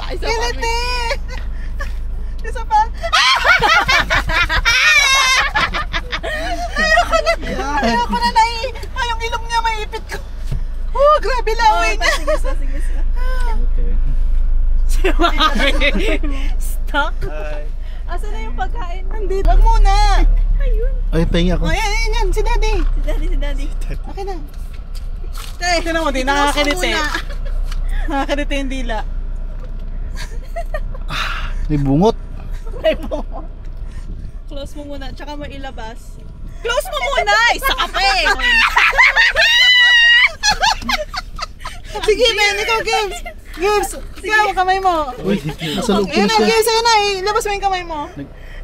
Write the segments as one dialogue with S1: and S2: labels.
S1: Kiliti! Isa pa. Ayoko na yung ilong niya maipit ko. Oh, grabe laway niya. Sige.
S2: Okay.
S3: Si Mami. Stuck.
S1: Asan na yung pagkain? Nandito. Wag muna.
S3: Ayun.
S2: Ay, pahinga ako.
S1: Oh, yan. Si Daddy.
S3: Si Daddy.
S1: Okay na. Tignan mo, di nakakiliti. Nakakiliti yung dila.
S2: May bungot.
S3: Close mo muna, tsaka mo ilabas. Close mo muna! Isa ka pa eh!
S1: Sige, Ben, ikaw, Gibbs. Gibbs, ikaw, kamay mo.
S2: Uy, nasa loob ko
S1: Ayun
S2: na
S1: na,
S2: siya.
S1: Gibbs, ayun na. Ilabas mo yung kamay mo.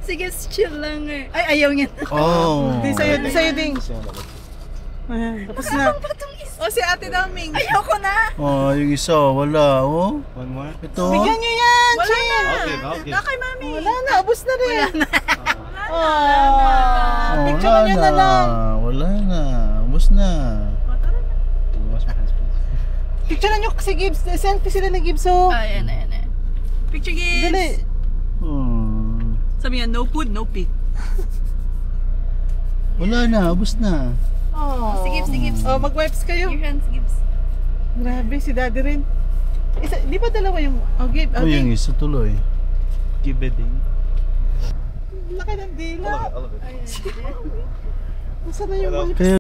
S3: Sige, chill lang eh. Ay, ayaw niya.
S2: Oh.
S1: Di sa'yo, Ding. Ayan, tapos na.
S3: O, si Ate Daming. Ayoko na!
S2: Oh, yung isa, wala. Oh.
S4: One more?
S2: Ito.
S1: Bigyan nyo yan,
S3: Wala
S1: Chin.
S3: na!
S4: Okay.
S3: Na kay Mami.
S1: Wala na, ubos na rin.
S2: Oh,
S1: Picture
S2: wala
S1: nyo na lang.
S2: Wala na. Ubus na.
S4: Wash my hands, please.
S1: Picture nyo si Gibbs. Selfie sila ni Gibbs, oh.
S3: Ayan. Picture games.
S1: Dali.
S2: Hmm.
S3: Sabi niya, no food, no pic.
S2: Wala na. Ubus na.
S1: Oh.
S3: Si Gibbs.
S1: Oh, mag-wipes kayo.
S3: Your hands, Gibbs.
S1: Grabe, si Daddy rin. Isa, di ba dalawa yung... Oh, Gibbs.
S2: Oh, yung isa tuloy.
S4: Keep bidding.
S1: Laki ng dila.
S4: All of it.
S1: Nasaan na yung
S4: Hello.
S1: wipes?
S2: Kaya